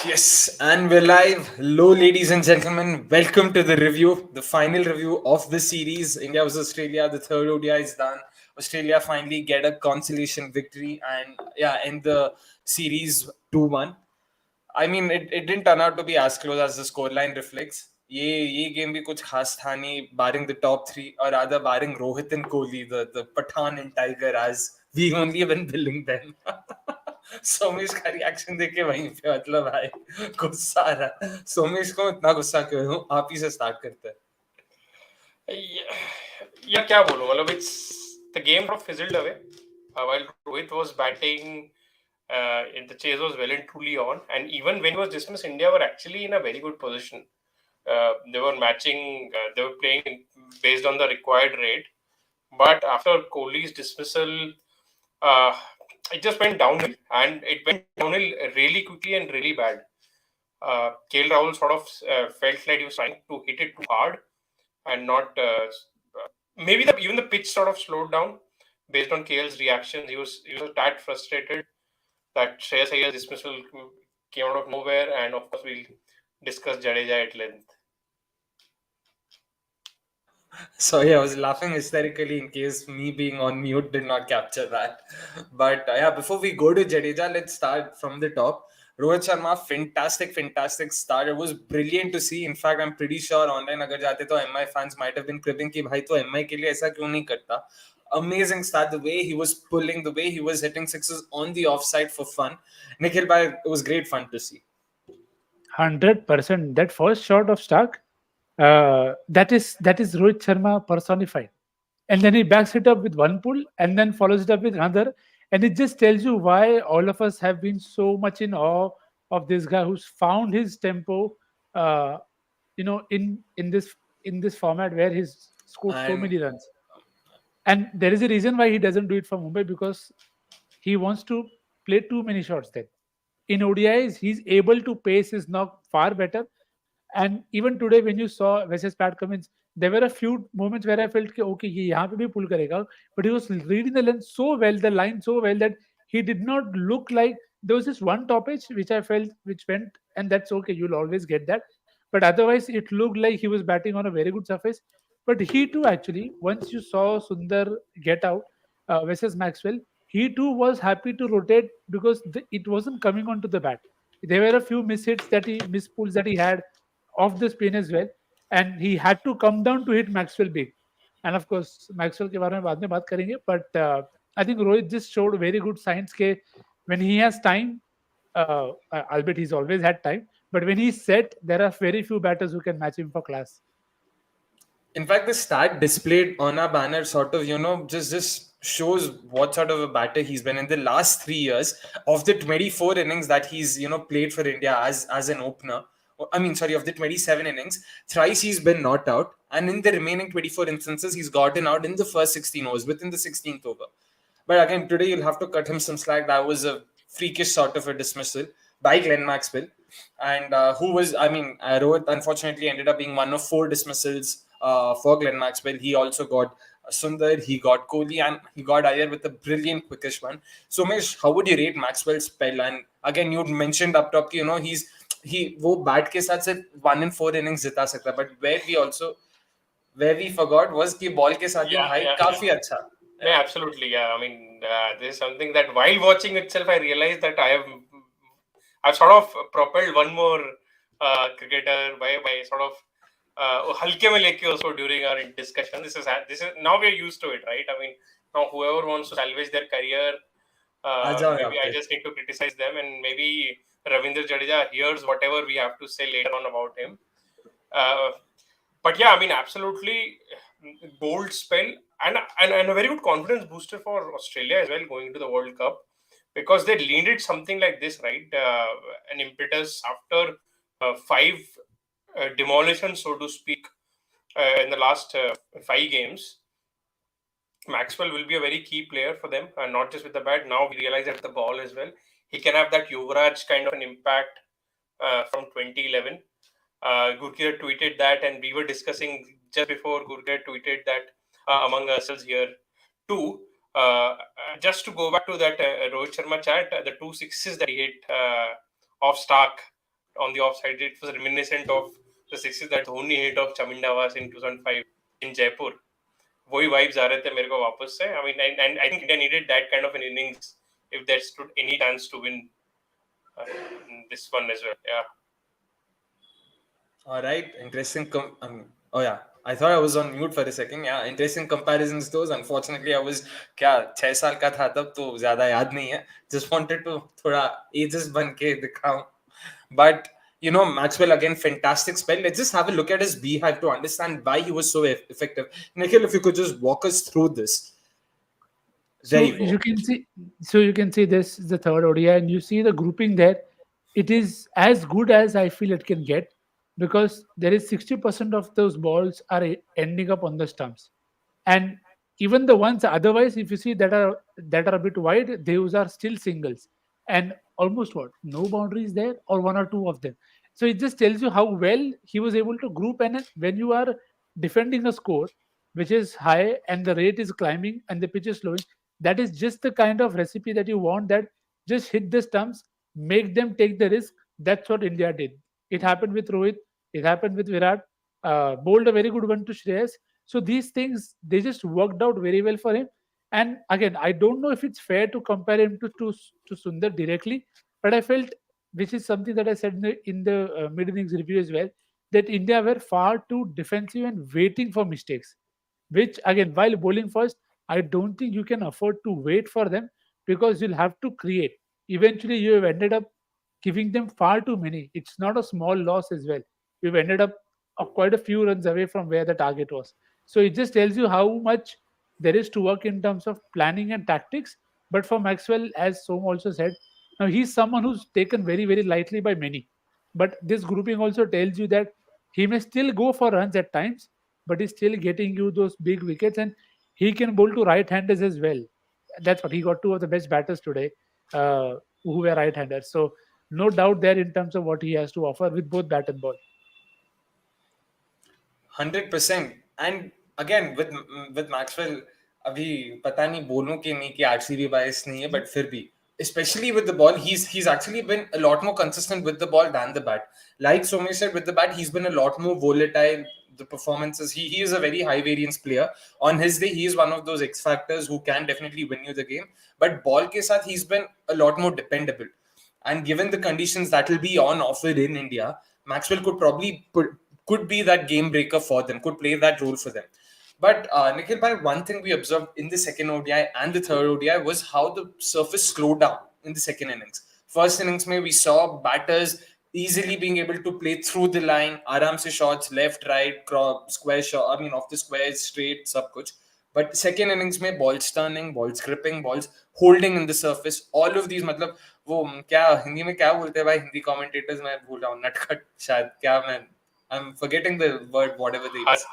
Yes, and we're live. Hello, ladies and gentlemen. Welcome to the review, the final review of the series. India vs Australia. The third ODI is done. Australia finally get a consolation victory and end the series 2-1. I mean, it didn't turn out to be as close as the scoreline reflects. ये game भी कुछ खास था नहीं, barring the top three, or rather barring Rohit and Kohli, the Pathan and Tiger, as we only been billing them. Somesh का reaction देख के वहीं पे मतलब भाई गुस्सा आ रहा है। सोमेश को इतना गुस्सा क्यों हूँ? आप ही से स्टार्ट करते हैं। या क्या बोलूं, मतलब it's the game sort of fizzled away while Rohit was batting. The chase was well and truly on, and even when he was dismissed, India were actually in a very good position. They were matching, they were playing based on the required rate. But after Kohli's dismissal, uh, it just went downhill, and it went downhill really quickly and really bad. KL Rahul sort of felt like he was trying to hit it too hard and not. Maybe even the pitch sort of slowed down based on KL's reactions. He was a tad frustrated that Shreyas Iyengar's dismissal came out of nowhere, and of course we'll discuss Jadeja at length. Sorry, I was laughing hysterically in case me being on mute did not capture that. But before we go to Jadeja, let's start from the top. Rohit Sharma, fantastic start. It was brilliant to see. In fact, I'm pretty sure online अगर जाते तो MI fans might have been cribbing कि भाई तो MI के लिए ऐसा क्यों नहीं करता. Amazing start, the way he was pulling, the way he was hitting sixes on the offside for fun. Nikhil bhai, it was great fun to see. 100%. That first shot of Starc, that is Rohit Sharma personified. And then he backs it up with one pull and then follows it up with another. And it just tells you why all of us have been so much in awe of this guy who's found his tempo, uh, in this format where he's scored so And many runs. And there is a reason why he doesn't do it for Mumbai, because he wants to play too many shots then. In ODIs, he's able to pace his knock far better. And even today, when you saw versus Pat Cummins, there were a few moments where I felt, कि, okay, ये यहाँ पे भी pull करेगा. But he was reading the line so well, that he did not look like there was this one top edge which I felt which went, and that's okay. You'll always get that. But otherwise, it looked like he was batting on a very good surface. But he too, actually, once you saw Sundar get out versus Maxwell, he too was happy to rotate because it wasn't coming onto the bat. There were a few miss pulls that he had off the spin as well, and he had to come down to hit Maxwell big. And of course, Maxwell के बारे में बाद में बात करेंगे. But I think Rohit just showed very good signs के when he has time, albeit he's always had time, but when he's set, there are very few batters who can match him for class. in fact, the stat displayed on our banner sort of, just shows what sort of a batter he's been in the last 3 years. Of the 24 innings that he's, played for India as an opener. I mean, sorry, of the 27 innings, thrice he's been not out. And in the remaining 24 instances, he's gotten out in the first 16 overs, within the 16th over. But again, today you'll have to cut him some slack. That was a freakish sort of a dismissal by Glenn Maxwell. And Rohit unfortunately ended up being one of 4 dismissals for Glenn Maxwell. He also got Sundar, he got Kohli, and he got Iyer with a brilliant quickish one. So, Mesh, how would you rate Maxwell's spell? And again, you mentioned up top, he वो bat के साथ सिर्फ 1 in 4 innings जिता सकता है, but where we forgot was कि ball के साथ भी भाई काफी अच्छा. Yeah, absolutely. Yeah, I mean, this is something that while watching itself, I realized that I've sort of propelled one more cricketer by sort of halke mein leke also during our discussion. This is now we're used to it, right? I mean, now whoever wants to salvage their career, maybe I just need to criticize them, and maybe Ravindra Jadeja hears whatever we have to say later on about him. But yeah, I mean, absolutely bold spell and a very good confidence booster for Australia as well going into the World Cup, because they needed something like this, right? An impetus after 5 demolitions, so to speak, in the last 5 games. Maxwell will be a very key player for them, and not just with the bat. Now we realize that the ball as well. He can have that Yuvraj kind of an impact from 2011. Gurkir tweeted that, and we were discussing just before Gurkir tweeted that among ourselves here too. Just to go back to that Rohit Sharma chat, the 2 sixes that he hit off Starc on the offside. It was reminiscent of the sixes that Dhoni hit of Chamindavas in 2005 in Jaipur. वही vibes आ रहे थे मेरे को वापस से. I mean, and I think India needed that kind of an innings if there stood any chance to win this one as well. Yeah. All right, interesting. Oh yeah, I thought I was on mute for a second. Yeah, interesting comparisons those. Unfortunately, I was क्या 6 साल का था तब तो ज़्यादा याद नहीं है. Just wanted to थोड़ा ages बन के दिखाऊं. But you know, Maxwell again, fantastic spell. Let's just have a look at his beehive to understand why he was so effective. Nikhil, if you could just walk us through this. There So you go. you can see this is the third ODI, and you see the grouping there. It is as good as I feel it can get because there is 60% of those balls are ending up on the stumps, and even the ones otherwise, if you see that are a bit wide, those are still singles, and almost what no boundaries there or one or two of them. So it just tells you how well he was able to group. And when you are defending a score which is high and the rate is climbing and the pitch is slowing, that is just the kind of recipe that you want, that just hit the stumps, make them take the risk. That's what India did. It happened with Rohit, it happened with Virat, bowled a very good one to Shreyas. So these things, they just worked out very well for him. And again, I don't know if it's fair to compare him to Sundar directly, but I felt, which is something that I said in the mid innings review as well, that India were far too defensive and waiting for mistakes, which again, while bowling first, I don't think you can afford to wait for them, because you'll have to create. Eventually, you have ended up giving them far too many. It's not a small loss as well. You've ended up quite a few runs away from where the target was. So it just tells you how much there is to work in terms of planning and tactics. But for Maxwell, as Som also said, now he's someone who's taken very, very lightly by many. But this grouping also tells you that he may still go for runs at times, but he's still getting you those big wickets, and he can bowl to right-handers as well. That's what he got, two of the best batters today, who were right-handers. So no doubt there in terms of what he has to offer with both bat and ball. 100%. And again with Maxwell, अभी पता नहीं बोलूं कि नहीं कि RCB bias नहीं है, but फिर भी especially with the ball, he's actually been a lot more consistent with the ball than the bat. Like Somesh said, with the bat he's been a lot more volatile. The performances, he is a very high variance player. On his day, he is one of those X factors who can definitely win you the game. But ball ke saath, he's been a lot more dependable. And given the conditions that will be on offer in India, Maxwell could probably could be that game breaker for them, could play that role for them. But Nikhil bhai, one thing we observed in the second ODI and the third ODI was how the surface slowed down in the second innings. First innings, we saw batters easily being able to play through the line, aram se shots, left, right, square shot. I mean, off the squares, straight, sab kuch. But second innings में balls turning, balls gripping, balls holding in the surface, all of these, मतलब वो क्या हिंदी में क्या बोलते हैं भाई, Hindi commentators मैं भूल रहा हूँ, नटखट शायद, क्या मैं I'm forgetting the word, whatever they use.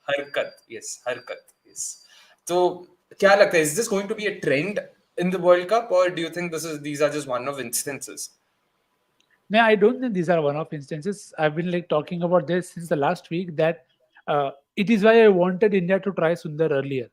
Harkat, yes, harkat, yes. So क्या लगता है, is this going to be a trend in the World Cup, or do you think these are just one of instances? No, I don't think these are one-off instances. I've been like talking about this since the last week, that it is why I wanted India to try Sundar earlier,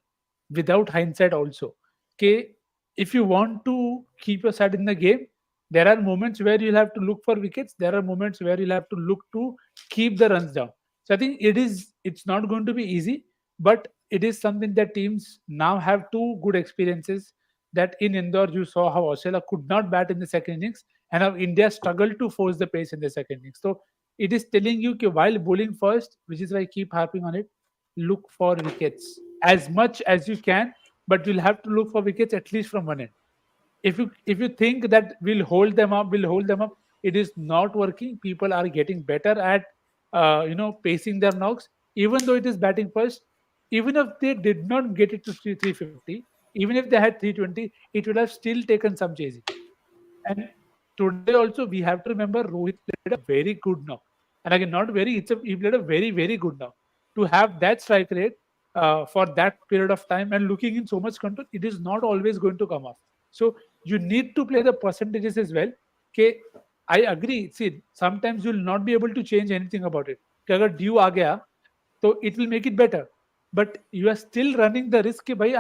without hindsight also. Okay, if you want to keep your side in the game, there are moments where you'll have to look for wickets. There are moments where you'll have to look to keep the runs down. So I think it's not going to be easy, but it is something that teams now have two good experiences. That in Indore, you saw how Australia could not bat in the second innings, and how India struggled to force the pace in the second innings. So it is telling you that while bowling first, which is why I keep harping on it, look for wickets as much as you can, but you'll have to look for wickets at least from one end. If you think that we'll hold them up, it is not working. People are getting better at pacing their knocks. Even though it is batting first, even if they did not get it to 350, even if they had 320, it would have still taken some chasing. And today also we have to remember Rohit played a very good knock. And again, not very, he played a very, very good knock. To have that strike rate for that period of time and looking in so much control, it is not always going to come off. So you need to play the percentages as well. Okay, I agree. See, sometimes you'll not be able to change anything about it. कि अगर due आ गया, so it will make it better. But you are still running the risk. कि भाई,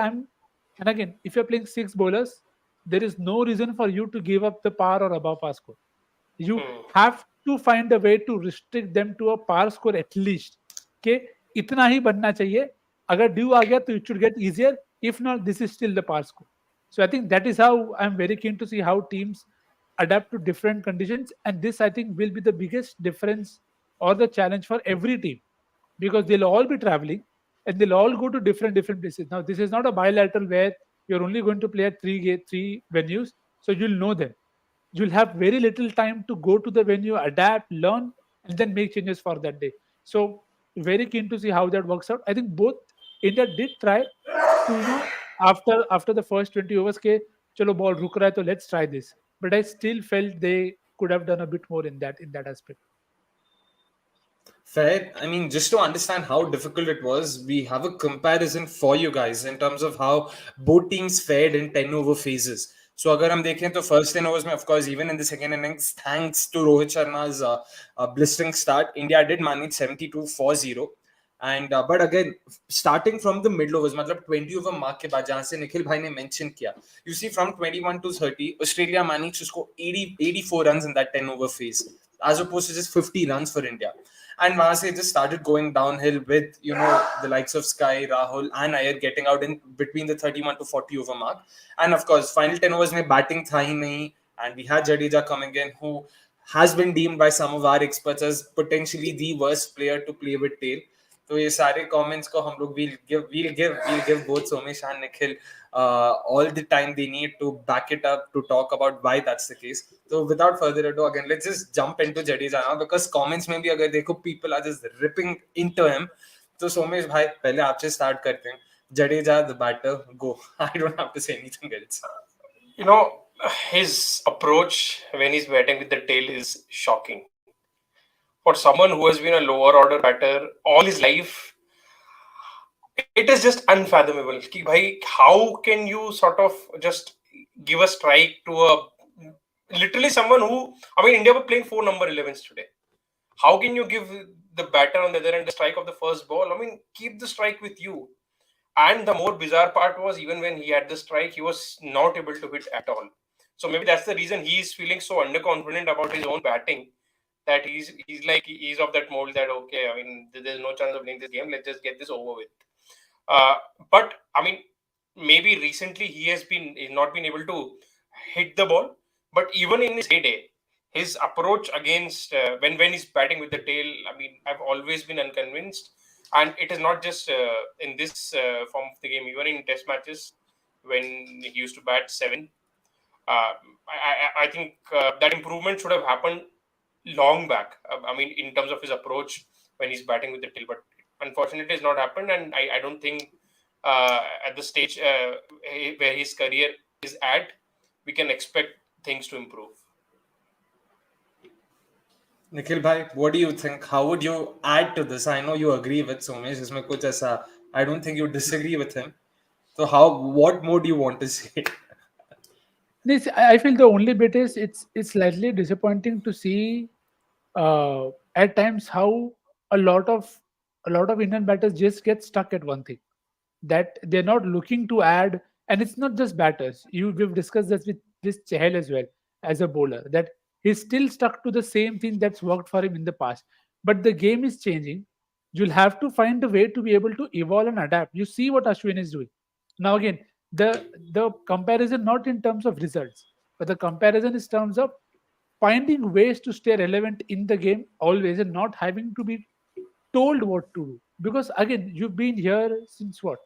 and again, if you're playing six bowlers, there is no reason for you to give up the par or above par score. You Hmm. have to find a way to restrict them to a par score at least. Okay, इतना ही बनना चाहिए. अगर due आ गया तो it should get easier. If not, this is still the par score. So I think that is how I'm very keen to see how teams adapt to different conditions, and this I think will be the biggest difference or the challenge for every team, because they'll all be traveling and they'll all go to different places. Now this is not a bilateral where you're only going to play at three venues, so you'll know them. You'll have very little time to go to the venue, adapt, learn, and then make changes for that day. So very keen to see how that works out. I think both India did try to, after the first 20 overs ke chalo ball ruk raha hai, so let's try this. But I still felt they could have done a bit more in that aspect. Fair. I mean, just to understand how difficult it was, we have a comparison for you guys in terms of how both teams fared in 10 over phases. So, अगर हम देखें तो first 10 overs में, of course, even in the second innings, thanks to Rohit Sharma's blistering start, India did manage 72-40. And but again, starting from the middle overs, मतलब 20 over mark के बाद, जहाँ से निखिल भाई ने mention किया, you see from 21 to 30, Australia managed to score 84 runs in that 10 over phase, as opposed to just 50 runs for India. And वहां से it just started going downhill with the likes of Sky, Rahul, and Iyer getting out in between the 31 to 40 over mark. And of course, final 10 overs में batting था ही नहीं, and we had Jadeja coming in, who has been deemed by some of our experts as potentially the worst player to play with tail. तो ये सारे comments को हम लोग we'll give both Somesh and Nikhil all the time they need to back it up, to talk about why that's the case. So without further ado, again, let's just jump into Jadeja now, because comments में भी अगर देखो people are just ripping into him. तो सोमेश भाई पहले आपसे start करते हैं. Jadeja, the batter, go. I don't have to say anything else. You know, his approach when he's batting with the tail is shocking. For someone who has been a lower order batter all his life, it is just unfathomable. Ki bhai, how can you sort of just give a strike to a literally someone who, I mean, India were playing 4 number 11s today. How can you give the batter on the other end the strike of the first ball? I mean, keep the strike with you. And the more bizarre part was, even when he had the strike, he was not able to hit at all. So maybe that's the reason he's feeling so underconfident about his own batting, that he's of that mold that, okay, I mean, there's no chance of winning this game. Let's just get this over with. But I mean, maybe recently he's not been able to hit the ball. But even in his heyday, his approach against when he's batting with the tail, I mean, I've always been unconvinced. And it is not just in this form of the game. Even in test matches, when he used to bat 7, I think that improvement should have happened long back. I mean, in terms of his approach when he's batting with the tail, but unfortunately, it's not happened. And I don't think at the stage where his career is at, we can expect things to improve. Nikhil bhai, what do you think? How would you add to this? I know you agree with Somesh. इसमें कुछ ऐसा, I don't think you disagree with him. So what more do you want to say? This I feel the only bit is it's slightly disappointing to see at times how a lot of Indian batters just get stuck at one thing, that they're not looking to add. And it's not just batters. We've discussed this with this Chahal as well, as a bowler, that he's still stuck to the same thing that's worked for him in the past. But the game is changing. You'll have to find a way to be able to evolve and adapt. You see what Ashwin is doing now. Again, the comparison not in terms of results, but the comparison is terms of finding ways to stay relevant in the game always, and not having to be told what to do. Because again, you've been here since what,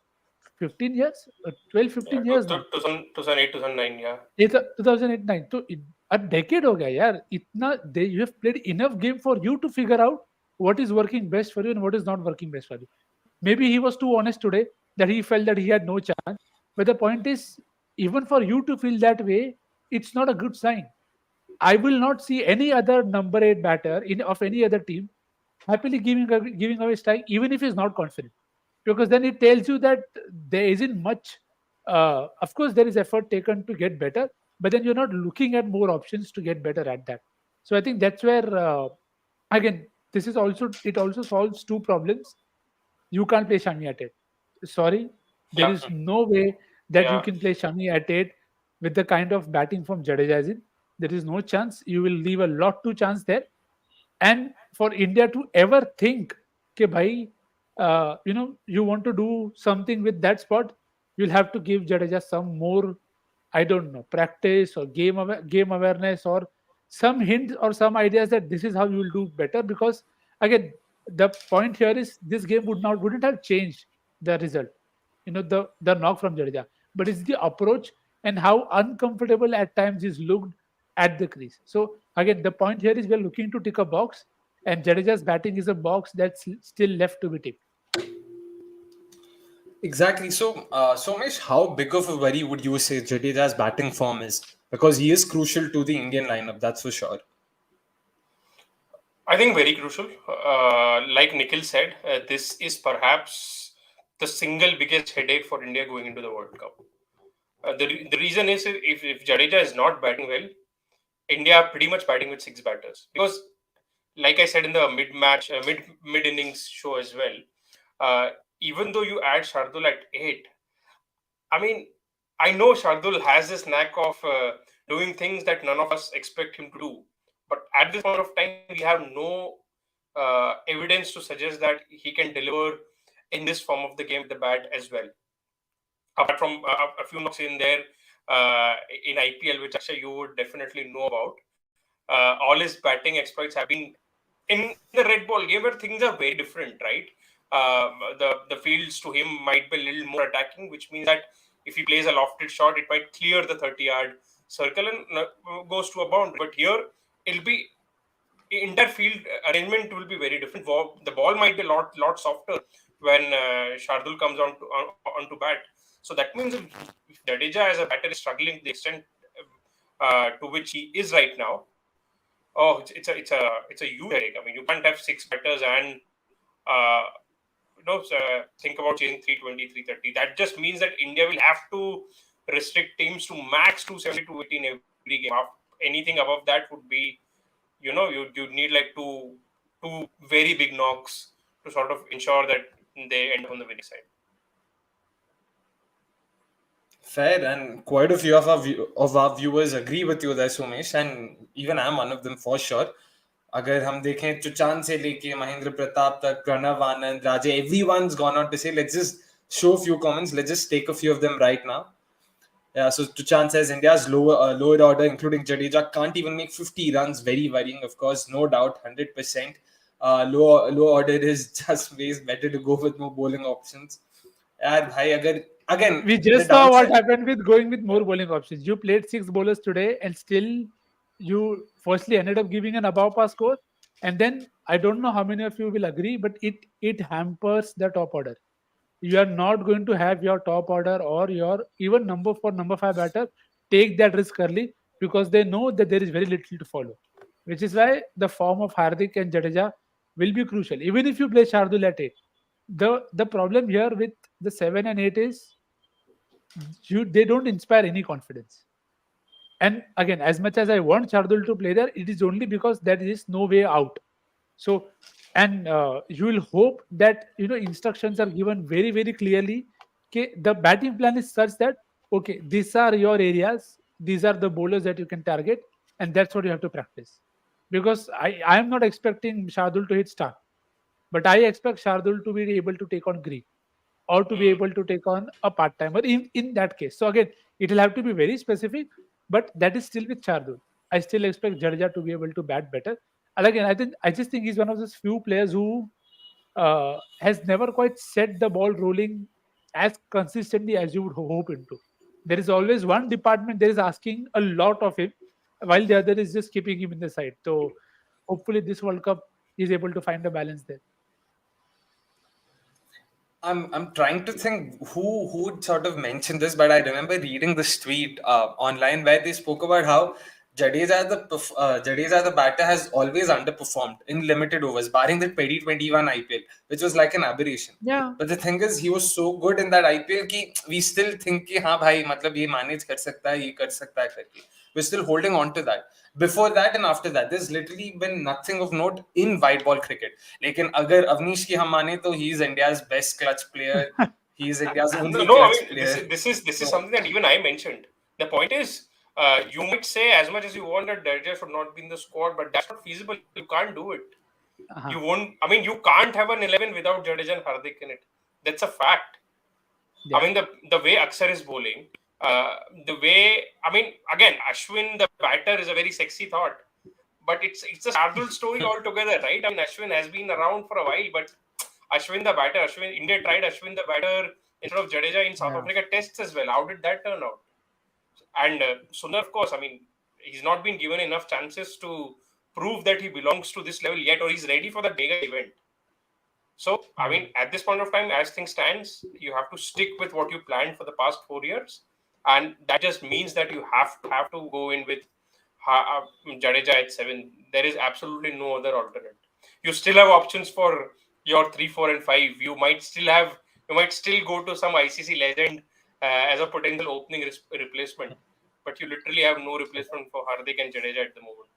15 years, 12, 15 Yeah, years now. 2008, 2009, yeah. 2008 9, तो a decade हो गया यार. इतना you have played enough game for you to figure out what is working best for you and what is not working best for you. Maybe he was too honest today that he felt that he had no chance. But the point is, even for you to feel that way, it's not a good sign. I will not see any other number 8 batter of any other team happily giving away strike, even if he's not confident, because then it tells you that there isn't much. Of course, there is effort taken to get better, but then you're not looking at more options to get better at that. So I think that's where again, this is also it also solves two problems. You can't play Shami at 8. Sorry, there Yeah, is no way that you yeah. can play Shami at 8 with the kind of batting from Jadeja is in. there is no chance. You will leave a lot to chance there. And for India to ever think, okay, bhai, you want to do something with that spot, you'll have to give Jadeja some more, I don't know, practice or game awareness, or some hints or some ideas that this is how you will do better. Because again, the point here is this game wouldn't have changed the result, the knock from Jadeja, but it's the approach and how uncomfortable at times is looked at the crease. So again, the point here is we're looking to tick a box, and Jadeja's batting is a box that's still left to be ticked. Exactly. So, Somesh, how big of a worry would you say Jadeja's batting form is? Because he is crucial to the Indian lineup, that's for sure. I think very crucial. Like Nikhil said, this is perhaps the single biggest headache for India going into the World Cup. The reason is if Jadeja is not batting well, India are pretty much batting with six batters. Because, like I said in the mid innings show as well, uh, even though you add Shardul at 8, I mean, I know Shardul has this knack of doing things that none of us expect him to do. But at this point of time, we have no evidence to suggest that he can deliver in this form of the game with the bat as well. Apart from a few knocks in there in IPL, which actually you would definitely know about, all his batting exploits have been in the red ball game where things are very different, right? The fields to him might be a little more attacking, which means that if he plays a lofted shot, it might clear the 30-yard circle and goes to a boundary. But here, it'll be entire field arrangement will be very different. The ball might be a lot softer when Shardul comes onto bat. So that means if Jadeja as a batter is struggling to the extent to which he is right now, oh, it's a huge headache. I mean, you can't have six batters and uh, think about chasing 320, 330. That just means that India will have to restrict teams to max 270, 280 in every game. Anything above that would be, you need like two very big knocks to sort of ensure that they end up on the winning side. Fair, and quite a few of our viewers agree with you there, Somesh, and even I'm one of them for sure. अगर हम देखें चुचान से लेके महेंद्र प्रताप तक प्रणव आनंद राजे everyone's gone on to say let's just show a few comments, let's just take a few of them right now. Yeah, so Tuchan says India's lower order, including Jadeja, can't even make 50 runs. Very worrying, of course, no doubt, 100%. Low order is just ways better to go with more bowling options. And again, We the just saw what downside. happened with going with more bowling options. You played six bowlers today, and still you firstly ended up giving an above par score. And then I don't know how many of you will agree, but it hampers the top order. You are not going to have your top order or your even number 5 batter take that risk early, because they know that there is very little to follow. Which is why the form of Hardik and Jadeja will be crucial. Even if you play Shardul at 8, the problem here with the 7 and 8 is they don't inspire any confidence. And again, as much as I want Shardul to play there, it is only because there is no way out. So, and you will hope that instructions are given very very clearly. Okay, the batting plan is such that okay, these are your areas, these are the bowlers that you can target, and that's what you have to practice. Because I am not expecting Shardul to hit Starc, but I expect Shardul to be able to take on Green, or to be able to take on a part timer in that case. So again, it will have to be very specific, but that is still with Shardul. I still expect Jadeja to be able to bat better. And again, I just think he's one of those few players who has never quite set the ball rolling as consistently as you would hope him to. There is always one department that is asking a lot of him, while the other is just keeping him in the side. So hopefully this World Cup is able to find a balance there. I'm trying to think who would sort of mention this, but I remember reading this tweet online where they spoke about how Jadeja the batter has always underperformed in limited overs, barring the 2021 IPL, which was like an aberration. Yeah. But the thing is, he was so good in that IPL कि we still think कि हाँ भाई मतलब ये manage कर सकता है, ये कर सकता है करके. We're still holding on to that. Before that and after that, there's literally been nothing of note in white ball cricket. लेकिन अगर अवनीश की हम माने तो he is India's best clutch player. He is India's only No, I clutch mean player. this is something that even I mentioned. The point is, You might say as much as you want that Jadeja should not be in the squad, but that's not feasible. You can't do it. Uh-huh. You won't. I mean, you can't have an 11 without Jadeja and Hardik in it. That's a fact. Yeah. I mean, the way Axar is bowling, the way, I mean, again, Ashwin, the batter, is a very sexy thought, but it's a Shardul story altogether, right? I mean, Ashwin has been around for a while, but Ashwin the batter, India tried Ashwin the batter instead of Jadeja in South Yeah. Africa tests as well. How did that turn out? And Sundar, of course, I mean, he's not been given enough chances to prove that he belongs to this level yet, or he's ready for that mega event. So, I mean, at this point of time, as things stands, you have to stick with what you planned for the past 4 years, and that just means that you have to go in with Jadeja at 7. There is absolutely no other alternate. You still have options for your 3, 4, and 5. You might still go to some ICC legend as a potential opening replacement, but you literally have no replacement for Hardik and Jadeja at the moment.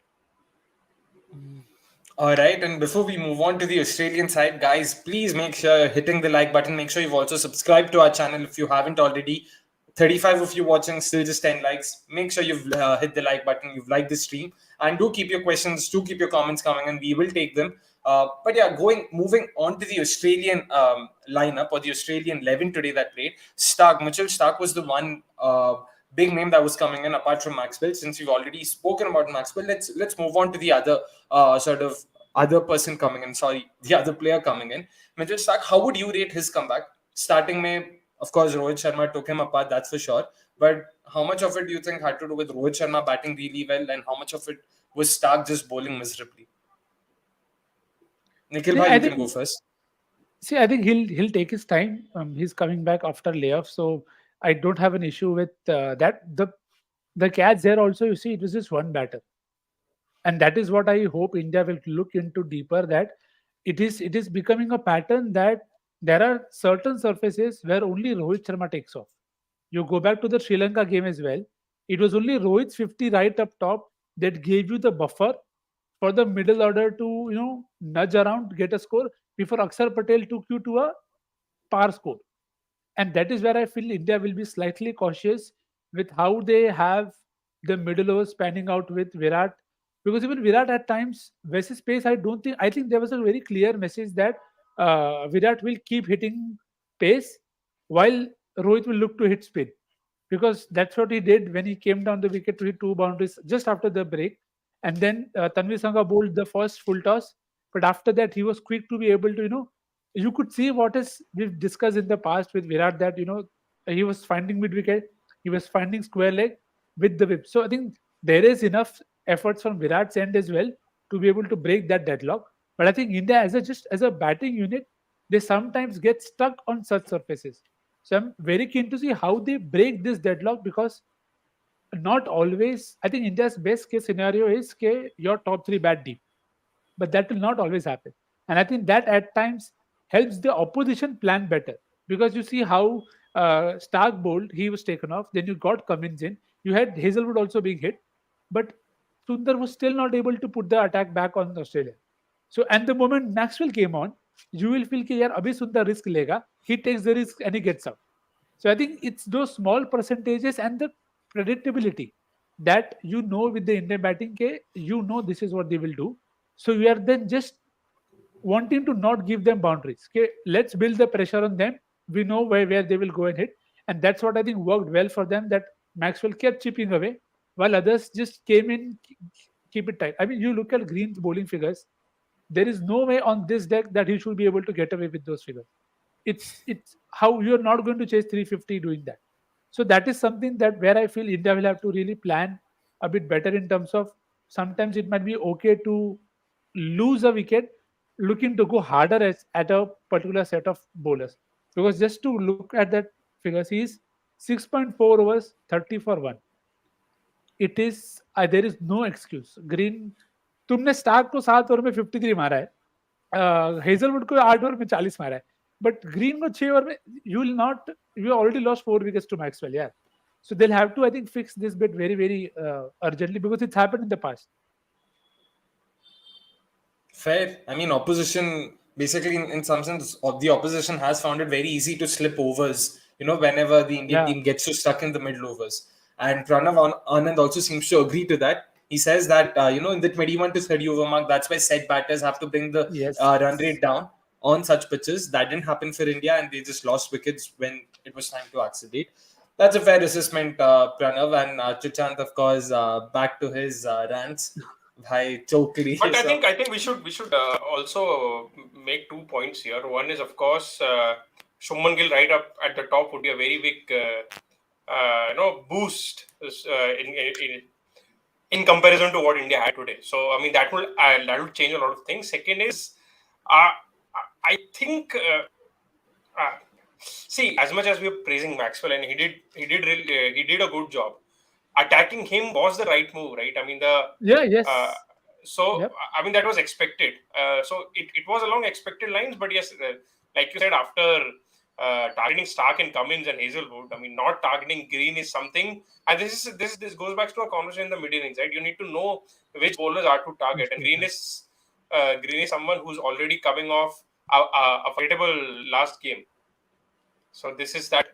All right, and before we move on to the Australian side, guys, please make sure you're hitting the like button. Make sure you've also subscribed to our channel if you haven't already. 35 of you watching, still just 10 likes. Make sure you've hit the like button, you've liked the stream, and do keep your questions, do keep your comments coming, and we will take them. But yeah, moving on to the Australian lineup or the Australian 11 today that played. Mitchell Starc was the one big name that was coming in apart from Maxwell. Since we've already spoken about Maxwell, let's move on to the other sort of other person coming in. Sorry, the other player coming in. Mitchell Starc, how would you rate his comeback? Starting May, of course, Rohit Sharma took him apart, that's for sure. But how much of it do you think had to do with Rohit Sharma batting really well, and how much of it was Starc just bowling miserably? Nikhil bhai, you can go first. See, I think he'll take his time. He's coming back after layoff, so I don't have an issue with that. The catch there also, you see, it was just one batter, and that is what I hope India will look into deeper. That it is becoming a pattern that there are certain surfaces where only Rohit Sharma takes off. You go back to the Sri Lanka game as well. It was only Rohit's 50 right up top that gave you the buffer for the middle order to nudge around, get a score before Axar Patel took you to a par score. And that is where I feel India will be slightly cautious with how they have the middle overs panning out with Virat. Because even Virat at times, versus pace, I think there was a very clear message that Virat will keep hitting pace while Rohit will look to hit spin. Because that's what he did when he came down the wicket to hit two boundaries just after the break. And then Tanvi Sangha bowled the first full toss. But after that, he was quick to be able to, you could see what is we've discussed in the past with Virat that he was finding mid wicket, he was finding square leg with the whip. So I think there is enough efforts from Virat's end as well to be able to break that deadlock. But I think India as a batting unit, they sometimes get stuck on such surfaces. So I'm very keen to see how they break this deadlock because not always. I think India's best case scenario is your top three bat deep, but that will not always happen. And I think that at times helps the opposition plan better because you see how Stark bowled, he was taken off. Then you got Cummins in. You had Hazelwood also being hit, but Sundar was still not able to put the attack back on Australia. So, and the moment Maxwell came on, you will feel कि यार अभी Sundar risk लेगा. He takes the risk and he gets out. So I think it's those small percentages and the predictability that with the Indian batting, this is what they will do. So we are then just wanting to not give them boundaries. Okay, let's build the pressure on them. We know where they will go and hit. And that's what I think worked well for them, that Maxwell kept chipping away while others just came in, keep it tight. I mean, you look at Green's bowling figures, there is no way on this deck that he should be able to get away with those figures. It's how you're not going to chase 350 doing that. So that is something that where I feel India will have to really plan a bit better in terms of sometimes it might be okay to lose a wicket, looking to go harder at a particular set of bowlers. Because just to look at that figures, he is 6.4 overs, 30 for 1. It is there is no excuse. Green, तुमने Stark को 7 over में 53 मारा है, Hazlewood को 8 over में 40 मारा है, but Green को 6 ओवर में you already lost 4 wickets to Maxwell. Yeah, so they'll have to, I think, fix this bit very very urgently because it's happened in the past. Fair. I mean, opposition basically in some sense the opposition has found it very easy to slip overs. Whenever the Indian team gets so stuck in the middle overs. And Anand also seems to agree to that. He says that in the 21 to 30 over mark, that's why set batters have to bring the Yes. run rate down on such pitches. That didn't happen for India, and they just lost wickets when it was time to accelerate. That's a fair assessment, Pranav. And Chuchant, of course, back to his rants. Bhai, chokli. But I So, think we should also make 2 points here. One is, of course, Shubman Gill right up at the top would be a very big boost in comparison to what India had today. So I mean that will change a lot of things. Second is, uh, I think. See, as much as we are praising Maxwell, and he did a good job. Attacking him was the right move, right? I mean Yeah. uh, Yes. so Yep. I mean that was expected. So it was along expected lines, but yes, like you said, after targeting Starc and Cummins and Hazelwood, I mean not targeting Green is something, and this goes back to a conversation in the mid innings, right? You need to know which bowlers are to target, and Green is someone who's already coming off a forgettable last game. So this is that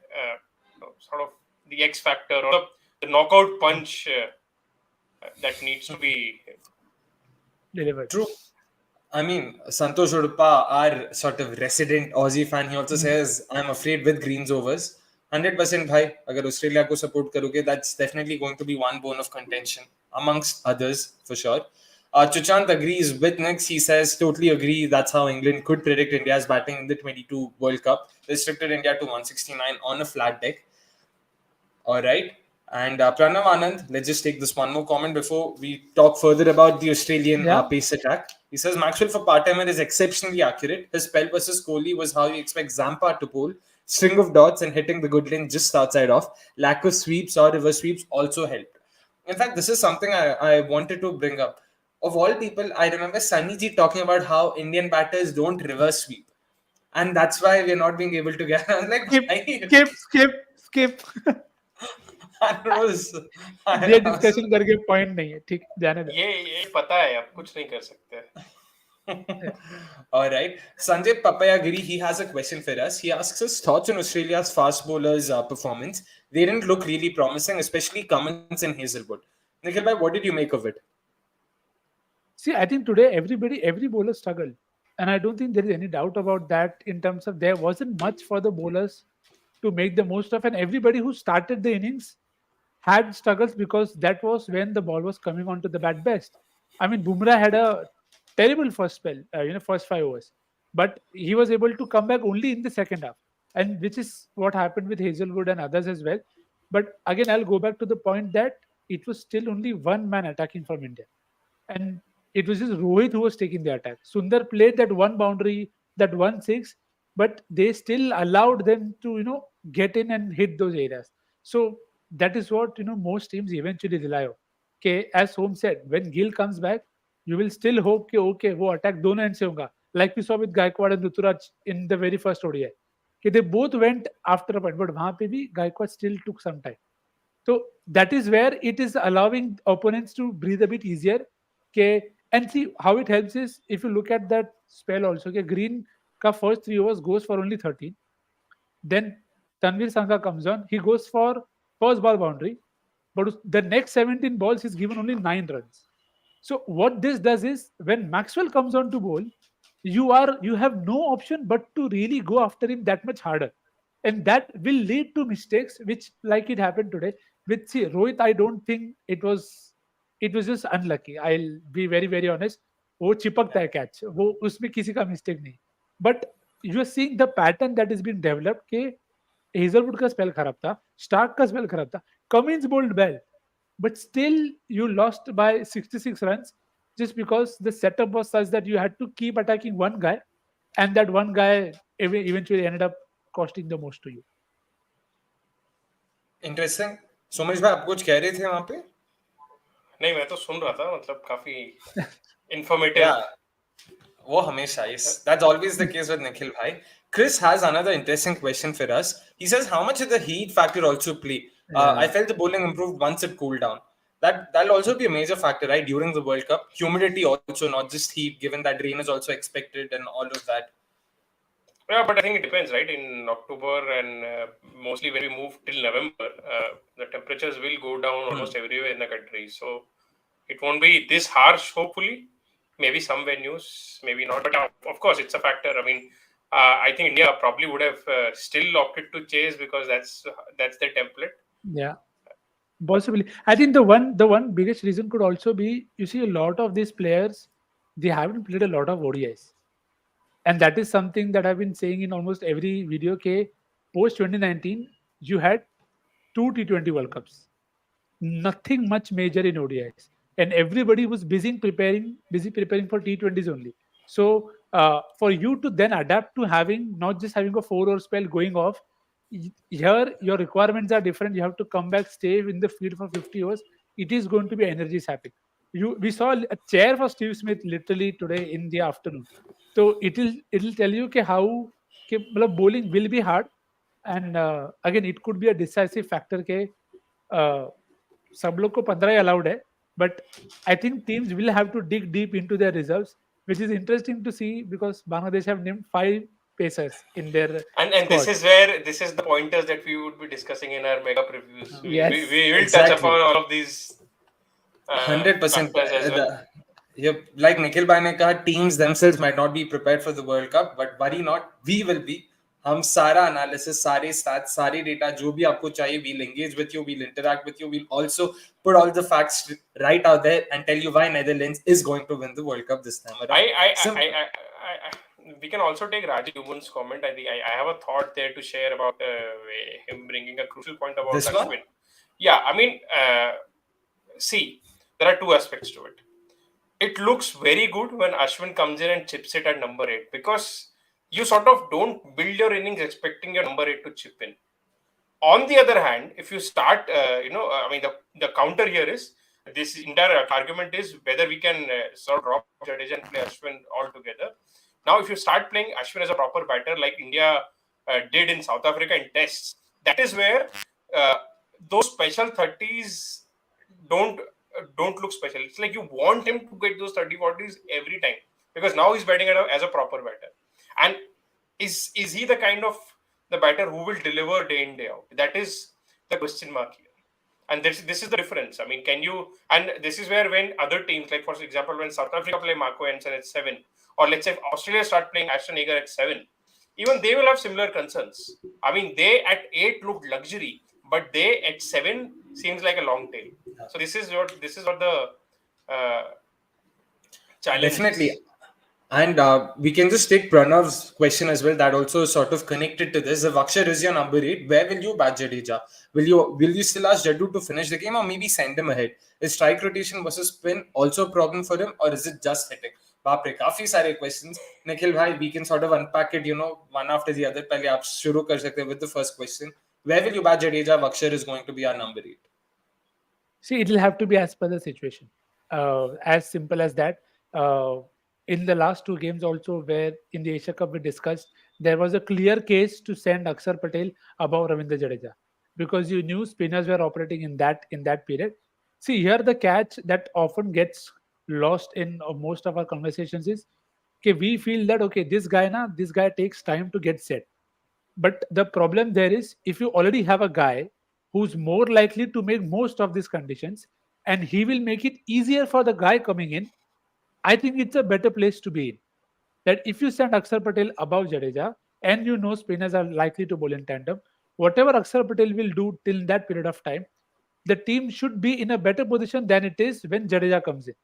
sort of the X factor or the knockout punch that needs to be. Delivered. true. I mean, Santosh Udupa, our sort of resident Aussie fan, he also says, I'm afraid with Green's overs. 100% bhai, agar Australia ko support karoge, that's definitely going to be one bone of contention, amongst others, for sure. Chuchant agrees with Nix. He says, totally agree. That's how England could predict India's batting in the 22 World Cup. Restricted India to 169 on a flat deck. All right. And Pranav Anand, let's just take this one more comment before we talk further about the Australian Yeah. pace attack. He says Maxwell for part-timer is exceptionally accurate. His spell versus Kohli was how you expect Zampa to bowl. String of dots and hitting the good length just outside off. Lack of sweeps or reverse sweeps also helped. In fact, this is something I wanted to bring up. Of all people, I remember Sunny Ji talking about how Indian batters don't reverse sweep. And that's why we're not being able to get. I was like, Skip. "Bhai, Skip. that was. ये I was discussion करके point नहीं है ठीक जाने दो ये पता है अब कुछ नहीं कर सकते. All right. Sanjay Papayagiri, he has a question for us. He asks us thoughts on Australia's fast bowlers' performance. They didn't look really promising, especially Cummins and Hazelwood. Nikhil bhai, what did you make of it? See, I think today every bowler struggled, and I don't think there is any doubt about that. In terms of there wasn't much for the bowlers to make the most of, and everybody who started the innings had struggles because that was when the ball was coming onto the bat best. I mean, Bumrah had a terrible first spell, first 5 overs, but he was able to come back only in the second half, and which is what happened with Hazelwood and others as well. But again, I'll go back to the point that it was still only one man attacking from India, and it was just Rohit who was taking the attack. Sundar played that one boundary, that 1 6, but they still allowed them to get in and hit those areas. So that is what most teams eventually rely on. Okay, as Home said, when Gill comes back, you will still hope कि okay वो attack दोनों end से होगा. Like we saw with Gaikwad and Ruturaj in the very first ODI. Okay, they both went after a point, but वहाँ पे भी Gaikwad still took some time. So that is where it is allowing opponents to breathe a bit easier. Okay, and see how it helps is if you look at that spell also. Okay, Green ka first 3 overs goes for only 13. Then Tanvir Sangha comes on. He goes for first ball boundary, but the next 17 balls he's given only 9 runs. So what this does is when Maxwell comes on to bowl, you have no option but to really go after him that much harder, and that will lead to mistakes, which like it happened today with see Rohit. I don't think it was just unlucky. I'll be very very honest. वो चिपकता है catch वो उसमें किसी का mistake नहीं but you are seeing the pattern that is been developed के Hazlewood का spell खराब था स्टार्क का स्पेल खराब था Cummins bowled well but still you lost by 66 runs just because the setup was such that you had to keep attacking one guy, and that one guy eventually ended up costing the most to you. Interesting. Somesh भाई आप कुछ कह रहे थे वहां पे? नहीं मैं तो सुन रहा था मतलब काफी informative. Yeah. वो हमेशा, yes. That's always the case with Nikhil bhai. Chris has another interesting question for us. He says, how much did the heat factor also play? I felt the bowling improved once it cooled down. That'll also be a major factor, right? During the World Cup, humidity also, not just heat, given that rain is also expected and all of that. Yeah, but I think it depends, right? In October and mostly when we move till November, the temperatures will go down almost everywhere in the country. So it won't be this harsh, hopefully. Maybe some venues, maybe not. But of course, it's a factor. I mean, I think India probably would have still opted to chase because that's their template. Yeah, possibly. I think the one biggest reason could also be, you see, a lot of these players, they haven't played a lot of ODIs, and that is something that I've been saying in almost every video. K post 2019, you had two T20 World Cups, nothing much major in ODIs, and everybody was busy preparing for T20s only. So for you to then adapt to having not just having a 4 hour spell going off, here your requirements are different. You have to come back, stay in the field for 50 hours. It is going to be energy sapping. We saw a chair for Steve Smith literally today in the afternoon. So it'll tell you how मतलब bowling will be hard, and again it could be a decisive factor के uh, सब लोग को 15 ही allowed है, but I think teams will have to dig deep into their reserves, which is interesting to see because Bangladesh have named 5 pacers in their And this squad. is where this is the pointers that we would be discussing in our mega previews. Yes. We will touch Exactly. upon all of these 100%. factors as well. Yep. Like Nikhil Bhai ने कहा, teams themselves might not be prepared for the World Cup, but worry not, we will be. हम सारा analysis, सारे stats, सारे data जो भी आपको चाहिए, we'll engage with you, we'll interact with you, we'll also put all the facts right out there and tell you why Netherlands is going to win the World Cup this time around. We can also take Rajiv Uman's comment. I think I have a thought there to share about him bringing a crucial point about This one? Ashwin. Yeah, I mean, see, there are two aspects to it. It looks very good when Ashwin comes in and chips it at number 8 because you sort of don't build your innings expecting your number 8 to chip in. On the other hand, if you start, I mean, the counter here is this entire argument is whether we can sort of drop Jadeja and play Ashwin altogether. Now, if you start playing Ashwin as a proper batter like India did in South Africa in tests, that is where those special 30s don't don't look special. It's like you want him to get those 30-40s every time because now he's batting as a proper batter. And is he the kind of the batter who will deliver day in day out? That is the question mark here. And this is the difference. I mean, can you? And this is where when other teams, like for example, when South Africa play Marco Ensen at 7, or let's say Australia start playing Ashton Agar at 7, even they will have similar concerns. I mean, they at 8 look luxury, but they at 7 seems like a long tail. So this is what the challenge Definitely. is. And we can just take Pranav's question as well. That also is sort of connected to this. If Axar is your number 8, where will you bat Jadeja? Will you still ask Jaddu to finish the game or maybe send him ahead? Is strike rotation versus spin also a problem for him, or is it just hitting? बाप रे काफी सारे questions. Nikhil bhai, we can sort of unpack it, one after the other. पहले आप शुरू कर सकते हैं with the first question. Where will you bat Jadeja if Axar is going to be our number 8? See, it'll have to be as per the situation. As simple as that. In the last 2 games also, where in the Asia Cup we discussed, there was a clear case to send Axar Patel above Ravindra Jadeja because you knew spinners were operating in that period. See, here the catch that often gets lost in most of our conversations is, okay, we feel that okay, this guy takes time to get set. But the problem there is, if you already have a guy who's more likely to make most of these conditions and he will make it easier for the guy coming in, I think it's a better place to be in. That if you send Axar Patel above Jadeja and you know spinners are likely to bowl in tandem, whatever Axar Patel will do till that period of time, the team should be in a better position than it is when Jadeja comes in.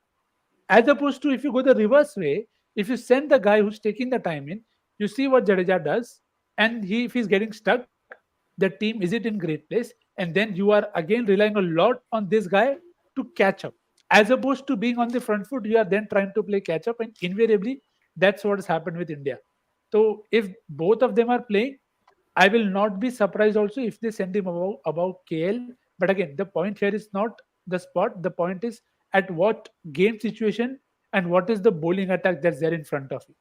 As opposed to if you go the reverse way, if you send the guy who's taking the time in, you see what Jadeja does, and if he's getting stuck, the team isn't in great place, and then you are again relying a lot on this guy to catch up. As opposed to being on the front foot, you are then trying to play catch up, and invariably that's what has happened with India. So if both of them are playing, I will not be surprised also if they send him above KL. But again, the point here is not the spot. The point is at what game situation and what is the bowling attack that's there in front of you.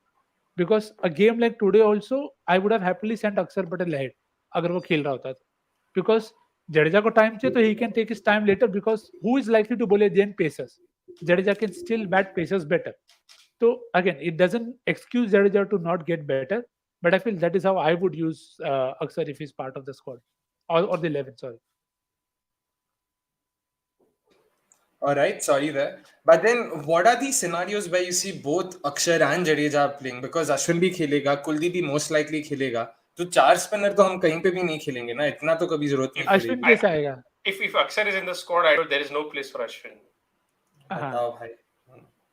Because a game like today also, I would have happily sent Axar Patel ahead अगर वो खेल रहा होता तो. Because Jadeja को time चाहिए तो he can take his time later because who is likely to bowl at the end? Pacers. Jadeja can still bat pacers better. So again, it doesn't excuse Jadeja to not get better. But I feel that is how I would use Axar if he's part of the squad or the 11. Sorry. All right, sorry there. But then, what are these scenarios where you see both Akshar and Jadeja playing? Because Ashwin भी खेलेगा, कुलदीप भी most likely खेलेगा. तो चार spinner तो हम कहीं पे भी नहीं खेलेंगे ना, इतना तो कभी जरूरत नहीं अश्विन पड़ेगी. कैसे आएगा? If Axar is in the squad, I know there is no place for Ashwin. हाँ बताओ भाई,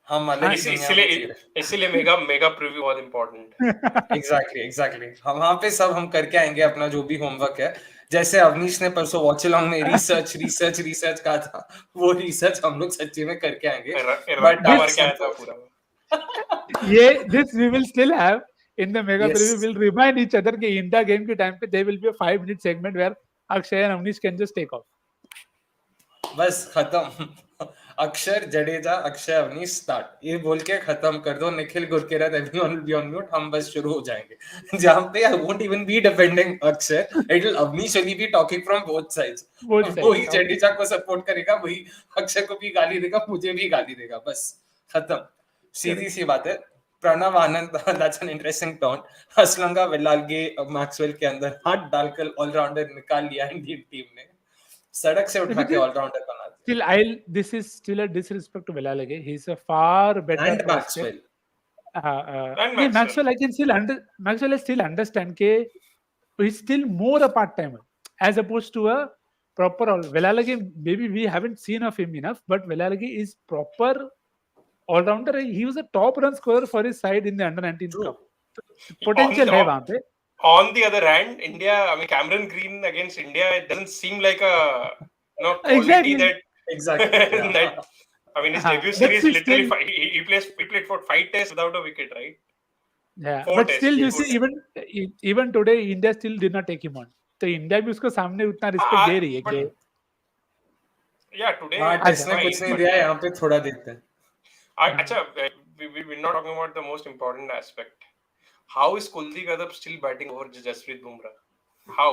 हम अलग ही दुनिया में जी रहे. इसलिए मेगा प्रीव्यू बहुत important. एग्जैक्टली हम वहां पे सब हम करके आएंगे अपना जो भी होमवर्क है. जैसे अवनीश ने परसों वॉच अलॉन्ग में रिसर्च कहा था, वो रिसर्च हम लोग सच्ची में करके आएंगे. बट रट्टा मार के आया था पूरा. this we will still have in the mega Yes. preview. We'll remind each other कि India game के time पे there will be a 5-minute segment where Akshay and Avnish can just take off. बस खत्म. अक्षर Jadeja Akshay Awanish start, ये बोल के खत्म कर दो. Nikhil Gurkeerat everyone will be on mute. हम बस शुरू हो जाएंगे. जहां पे I won't even be defending Axar, it will Avneesh will be talking from both sides. वही जडेजा को सपोर्ट करेगा, वही अक्षय को भी गाली देगा, मुझे भी गाली देगा. बस खत्म, सीधी सी बात है. Pranav Anand, that's an interesting tone. असलंगा विलालगे मैक्सवेल के अंदर हाथ डालकर ऑलराउंडर निकाल लिया इंडियन टीम ने. सड़क से उठा के ऑलराउंडर बना दिया. Still, this is still a disrespect to Velalage. He's a far better And prospect. And Maxwell, I can still Maxwell, I still understand that he's still more a part timer as opposed to a proper. Velalage, maybe we haven't seen of him enough, but Velalage is proper all rounder. He was a top run scorer for his side in the under 19 True. cup. Potential है वहाँ पे. On the other hand, India, I mean, Cameron Green against India, it doesn't seem like a quality Exactly. Exactly. Yeah. that. I mean, his debut But series still- literally he played for 5 tests without a wicket, right? Yeah, 4 but tests, still, you 4 see, even today, India still did not take him on. तो India भी उसको सामने उतना respect दे रही है कि Yeah, today. हाँ, test ने fine, कुछ नहीं but- दिया, यहाँ पे थोड़ा देखते हैं. Acha, we're not talking about the most important aspect. How is Kuldeep Yadav still batting over Jasprit Bumrah? How?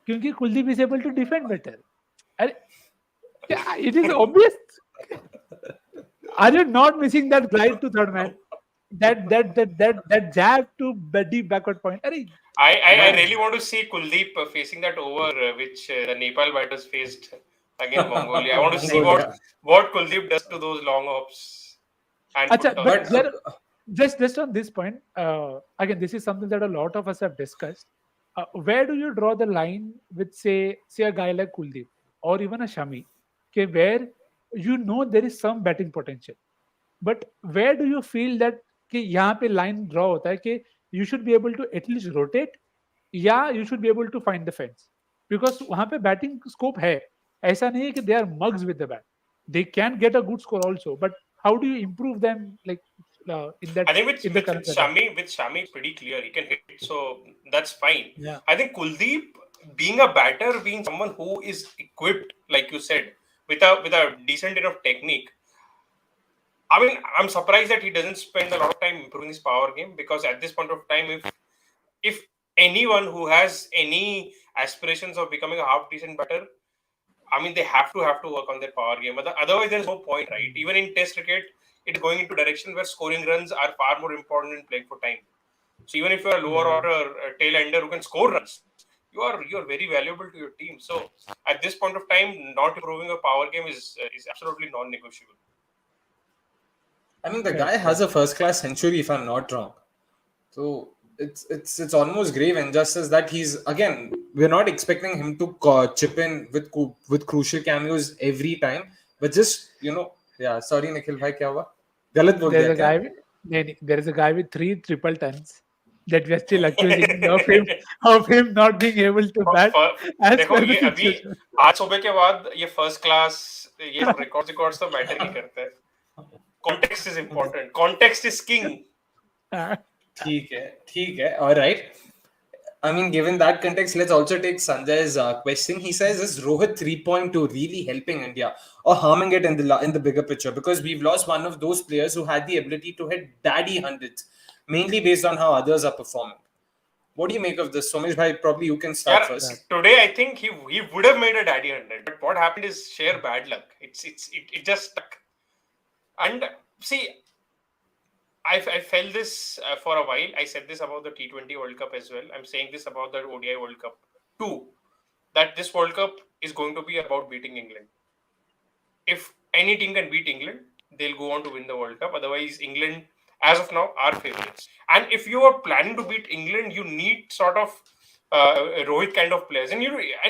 क्योंकि Kuldeep is able to defend better. अरे, it is obvious. Are you not missing that glide to third man? That jab to the deep backward point. अरे, I really want to see Kuldeep facing that over which the Nepal batters faced against Mongolia. I want to see what Kuldeep does to those long hops. And Achha, put but toss. there, just on this point, again, this is something that a lot of us have discussed. Where do you draw the line with say a guy like Kuldeep or even a Shami, okay, where you know there is some batting potential, but where do you feel that कि यहाँ पे line draw होता है कि you should be able to at least rotate या you should be able to find the fence, because वहाँ पे batting scope है. ऐसा नहीं है कि they are mugs with the bat. They can get a good score also, but how do you improve them like in that? I think with current setup? Shami it's pretty clear. He can hit, so that's fine. Yeah. I think Kuldeep being a batter, being someone who is equipped, like you said, with a decent enough technique. I mean, I'm surprised that he doesn't spend a lot of time improving his power game, because at this point of time, if anyone who has any aspirations of becoming a half decent batter, I mean, they have to work on their power game. Otherwise, there's no point, right? Even in Test cricket, it is going into a direction where scoring runs are far more important than playing for time. So even if you're a lower order tail ender who can score runs, you're very valuable to your team. So at this point of time, not improving a power game is absolutely non-negotiable. I mean, the guy has a first-class century, if I'm not wrong. So it's almost grave injustice that he's, again, we're not expecting him to chip in with crucial cameos every time, but just yeah. Sorry, Nikhil bhai, क्या हुआ? गलत बोल दिया क्या? There is a guy with 3 triple tons that we are still accusing of him not being able to bat. देखो ये अभी आज सुबह के बाद ये फर्स्ट क्लास ये रिकॉर्ड्स तो मैटर नहीं करते हैं. Context is important. Context is king. ठीक है. All right. I mean, given that context, let's also take Sanjay's question. He says, is Rohit 3.2 really helping India or harming it in the bigger picture? Because we've lost one of those players who had the ability to hit daddy hundreds, mainly based on how others are performing. What do you make of this? Somesh bhai, probably you can start first. Today, I think he would have made a daddy 100, but what happened is sheer bad luck. It just stuck. And see, I felt this for a while. I said this about the T20 World Cup as well. I'm saying this about the ODI World Cup too. That this World Cup is going to be about beating England. If any team can beat England, they'll go on to win the World Cup. Otherwise, England, as of now, are favorites. And if you are planning to beat England, you need sort of Rohit kind of players, and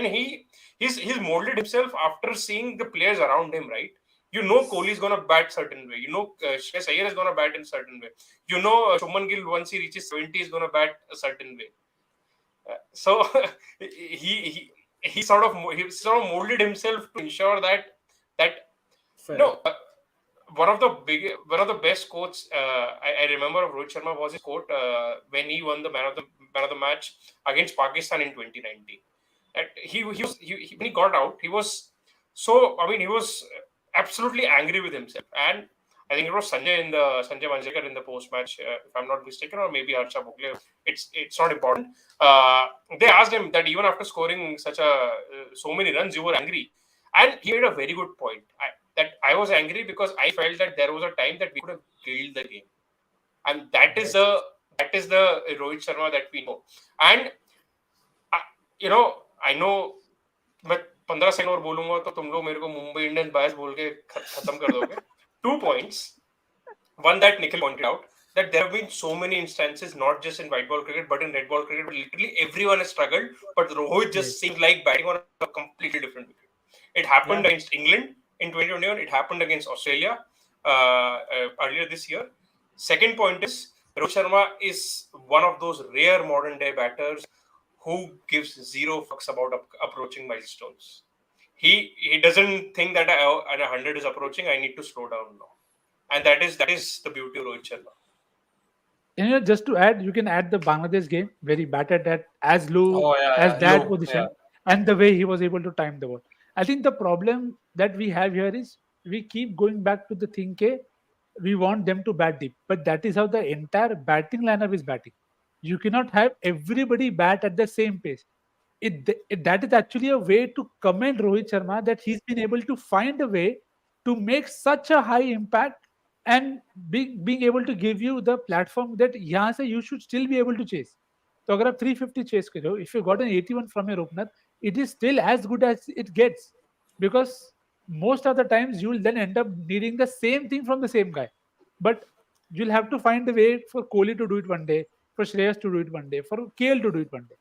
he's molded himself after seeing the players around him, right? You know, Kohli is gonna bat certain way. You know, Shreyas Iyer is gonna bat in certain way. You know, Shubman Gill once he reaches 70 is gonna bat a certain way. So he he sort of molded himself to ensure that Fair. no, one of the best quotes I remember of Rohit Sharma was his quote when he won the man of the match against Pakistan in 2019. That when he got out, he was he was absolutely angry with himself. And I think it was Sanjay Manjrekar in the post match, if I'm not mistaken, or maybe Harsha Bhogle. It's not important. They asked him that even after scoring so many runs, you were angry, and he made a very good point. That I was angry because I felt that there was a time that we could have killed the game, and that is the Rohit Sharma that we know. And I know मैं 15 second और बोलूंगा तो तुम लोग मेरे को Mumbai Indians बायस बोल के खत्म कर दोगे. 2 points. One that Nikhil pointed out, that there have been so many instances, not just in white ball cricket, but in red ball cricket, where literally everyone has struggled, but Rohit just seemed like batting on a completely different wicket. It happened against England in 2021. It happened against Australia earlier this year. Second point is, Rohit Sharma is one of those rare modern day batters who gives zero fucks about approaching milestones. He doesn't think that 100 is approaching, I need to slow down now. And that is the beauty of Rohit Sharma. And just to add, you can add the Bangladesh game where he batted at as low as that low, position, and the way he was able to time the ball. I think the problem that we have here is we keep going back to the thing, we want them to bat deep, but that is how the entire batting lineup is batting. You cannot have everybody bat at the same pace. That is actually a way to commend Rohit Sharma, that he's been able to find a way to make such a high impact and being able to give you the platform that यहाँ से you should still be able to chase. तो अगर आप 350 chase करो, if you got an 81 from your opener, it is still as good as it gets, because most of the times you will then end up needing the same thing from the same guy. But you'll have to find a way for Kohli to do it one day, for Shreyas to do it one day, for KL to do it one day.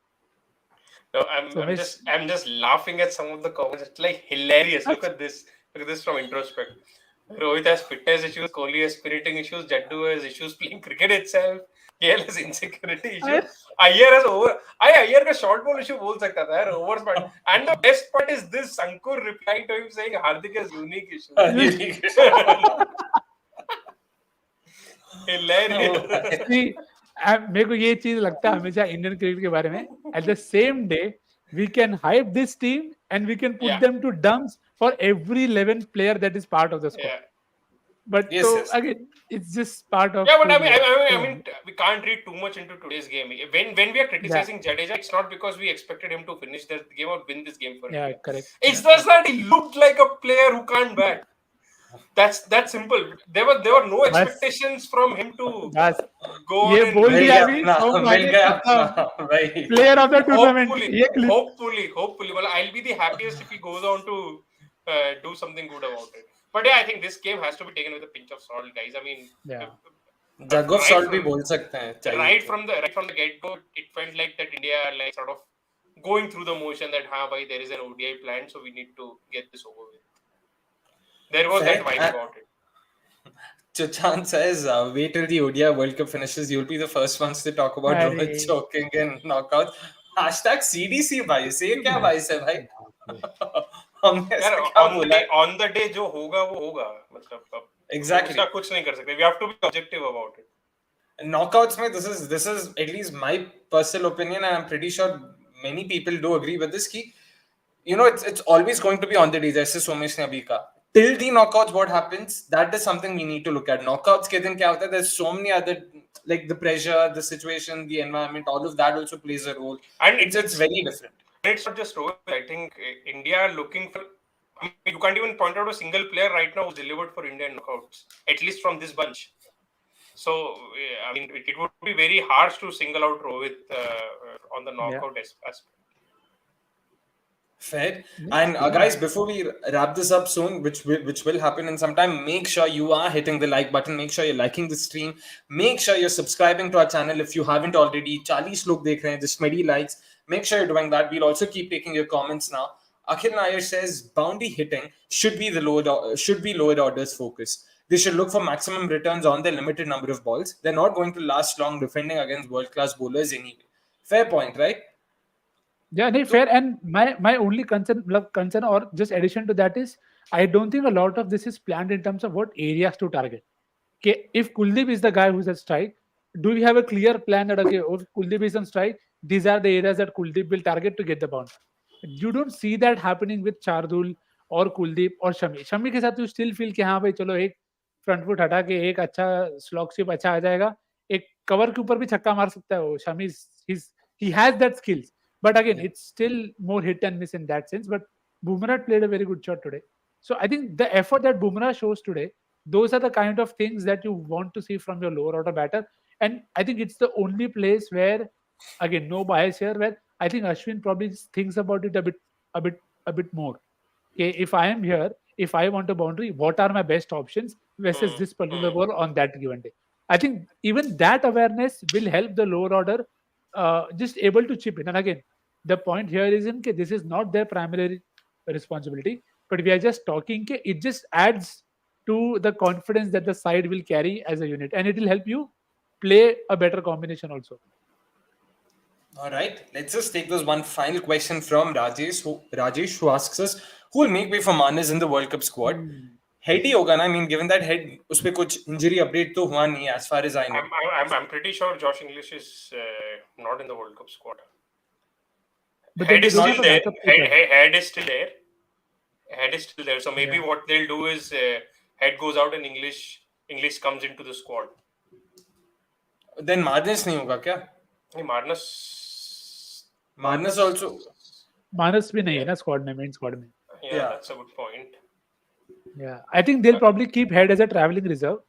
No, I'm just laughing at some of the comments. It's like hilarious. Look at this from introspect. Rohit has fitness issues, Kohli has spiriting issues, Jaddu has issues playing cricket itself, KL has insecurity issues, Iyer has Iyer का short ball issue बोल सकता था यार, overs part. And the best part is this, Ankur replying to him saying Hardik has unique issues. Hilarious. मेरे को ये चीज लगता है हमेशा इंडियन क्रिकेट के बारे में, at the same day we can hype this team and we can put them to dumps for every 11th player that is part of the squad. But again, it's just part of. But I mean, we can't read too much into today's game. When we are criticizing Jadeja, it's not because we expected him to finish the game or win this game for India. Yeah, correct. It's just that he looked like a player who can't bat. That's simple. There were no expectations from him to go on and player of the tournament. Hopefully. Well, I'll be the happiest if he goes on to do something good about it. But yeah, I think this game has to be taken with a pinch of salt, guys. I mean, jug of salt bhi bol sakte hain. Right from the get go, it felt like that India like sort of going through the motion that there is an ODI planned, so we need to get this over with. There was that vibe about it. Chachan says, wait till the ODI World Cup finishes. You'll be the first ones to talk about Rohit choking in knockouts. #CDC भाई, से क्या भाई से भाई? On the day जो होगा वो होगा. मतलब exactly. उसका कुछ नहीं कर सकते. We have to be objective about it. Knockouts में this is at least my personal opinion, and I'm pretty sure many people do agree with this. Ki, it's always going to be on the day. जैसे सोमेश ने अभी कहा. Till the knockouts, what happens? That is something we need to look at. Knockouts के दिन क्या होता है? There's so many other, like the pressure, the situation, the environment, all of that also plays a role. And it's very different. It's not just Rohit. I think India looking for. I mean, you can't even point out a single player right now who's delivered for India in knockouts, at least from this bunch. So I mean, it would be very harsh to single out Rohit on the Yeah. knockout aspect. Fair. Let's And see. guys, before we wrap this up soon, which will happen in some time, make sure you are hitting the like button. Make sure you're liking the stream. Make sure you're subscribing to our channel if you haven't already. 40 log dekh rahe hain, just 20 likes. Make sure you're doing that. We'll also keep taking your comments now. Akhil Nair says boundary hitting should be lower orders focus. They should look for maximum returns on their limited number of balls. They're not going to last long defending against world class bowlers anyway. Fair point, right? Yeah, no, So fair. And my only concern or just addition to that is I don't think a lot of this is planned in terms of what areas to target. Okay, if Kuldeep is the guy who's at strike, do we have a clear plan that okay, if Kuldeep is on strike, these are the areas that Kuldeep will target to get the bounce? You don't see that happening with Chardul or Kuldeep or Shami. Shami के साथ you still feel कि हाँ भाई चलो एक front foot हटा के एक अच्छा स्लॉक शिप अच्छा आ जाएगा एक कवर के ऊपर भी छक्का मार सकता है वो Shami he has that skills but again it's still more hit and miss in that sense but Bumrah played a very good shot today so I think the effort that Bumrah shows today those are the kind of things that you want to see from your lower order batter and I think it's the only place where again no bias here where I think Ashwin probably thinks about it a bit more okay, if I am here, if I want a boundary, what are my best options versus this particular ball on that given day? I think even that awareness will help the lower order just able to chip in. And again, the point here isn't that this is not their primary responsibility, but we are just talking. It just adds to the confidence that the side will carry as a unit, and it will help you play a better combination also. All right, let's just take this one final question from Rajesh who asks us who will make way for Manas in the World Cup squad. Head ही होगा ना, I mean, given that head, उसपे कुछ injury update तो हुआ नहीं as far as I know. I'm pretty sure Josh English is not in the World Cup squad. But Head then they is don't still have a there. backup keeper. Head is still there. Head is still there. So maybe Yeah. what they'll do is Head goes out and English comes into the squad. Then Marnus नहीं होगा क्या? Hey, Marnus also. Manas भी नहीं है ना squad में main squad में. Yeah, that's a good point. Yeah, I think they'll probably keep Head as a traveling reserve,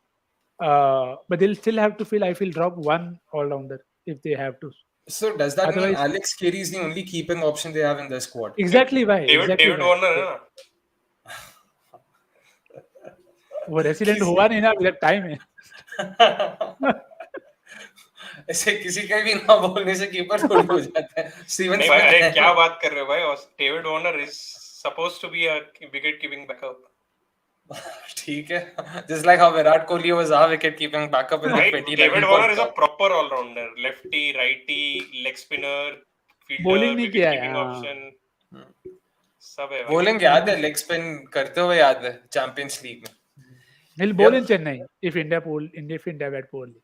but they'll still have to drop one all-rounder if they have to. So does that mean Otherwise- Alex Carey is the only keeping option they have in their squad? Exactly why. David Warner है ना? वो resident हुआ नहीं ना अभी तक time है. ऐसे किसी का भी ना बोलने से कीपर थोड़ी हो जाता है. स्टीवन नहीं भाई, अरे क्या बात कर रहे हो भाई? David Warner is supposed to be a wicket keeping backup. ठीक है. Just like how Virat Kohli was our wicket keeping backup in the Right? 2011 David World Warner is a Cup. proper all-rounder. Lefty, righty, leg spinner, fielder, Bowling नहीं wicket किया है, keeping हाँ. option. सब है भाई. Bowling याद है, leg spin करते हुए याद है Champions League में. He'll bowl in Chennai if India bat poorly.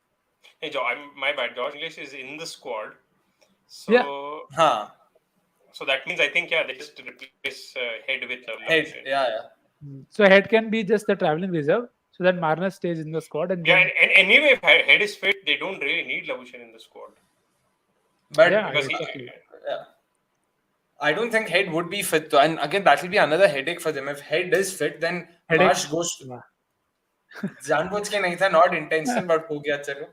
Hey, my bad. Josh English is in the squad. So, Yeah. हाँ. So that means I think they just replace Head with Head, Labuschagne. yeah. So Head can be just the traveling reserve, so that Marnus stays in the squad and Yeah, then, and anyway, if Head is fit, they don't really need Labuschagne in the squad. But Yeah, Because exactly. yeah. I don't think Head would be fit though. And again, that will be another headache for them. If Head is fit, then Headache. Marsh goes to... जानबूझ के नहीं था, not intentional, but हो गया चलो.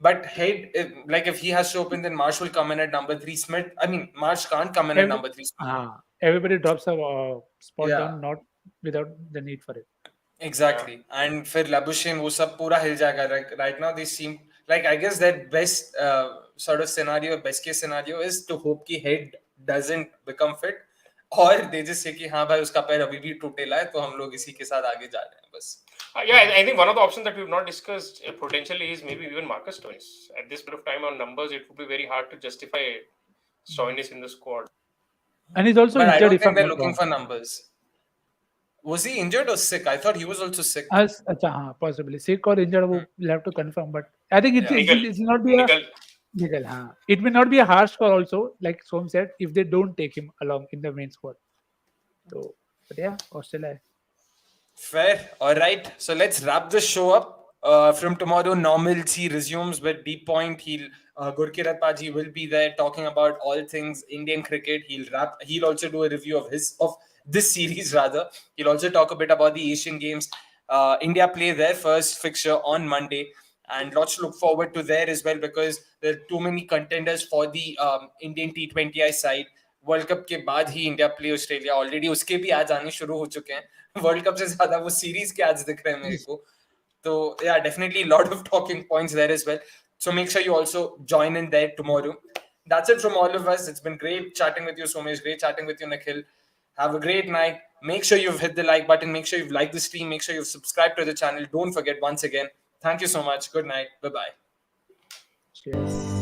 But Head, if he has to open, then Marsh will come in at number 3. Smith, I mean, Marsh can't come in at number 3. Everybody drops a spot Yeah. down, not without the need for it. Exactly. And फिर Labuschagne, वो सब पूरा हिल जाएगा. Right now, they seem like, I guess their best sort of scenario, best case scenario is to hope कि Head doesn't become fit, और they just say कि हाँ भाई उसका पैर अभी भी टूटेला है, तो हम लोग इसी के साथ आगे जा रहे हैं बस. Yeah, I think one of the options that we've not discussed potentially is maybe even Marcus Stoinis. At this point of time on numbers, it would be very hard to justify Stoinis in the squad. And he's also But I injured. don't If think I'm they're not looking wrong. for numbers. Was he injured or sick? I thought he was also sick. अच्छा, possibly sick or injured. We'll have to confirm. But I think it's not be legal. It may not be a harsh score also, like Som said, if they don't take him along in the main squad. So, but yeah, Australia. Fair. All right. So let's wrap this show up. From tomorrow, normalcy resumes with Deep Point. Gurkirat Paji will be there talking about all things Indian cricket. He'll also do a review of this series rather. He'll also talk a bit about the Asian Games. India play their first fixture on Monday, and lots to look forward to there as well, because there are too many contenders for the Indian T20I side. World cup के बाद ही India play Australia, already उसके भी ads आने शुरू हो चुके हैं। World cup से ज्यादा वो सीरीज के एड्स दिख रहे हैं मेरे को। तो yeah, definitely a lot of talking points there as well. So make sure you also join in there tomorrow. That's it from all of us. It's been great chatting with you, Somesh. Great chatting with you, Nikhil. Have a great night. Make sure you've hit the like button. Make sure you've liked the stream. Make sure you've subscribed to the channel. Don't forget once again. Thank you so much. Good night. Bye bye. Cheers.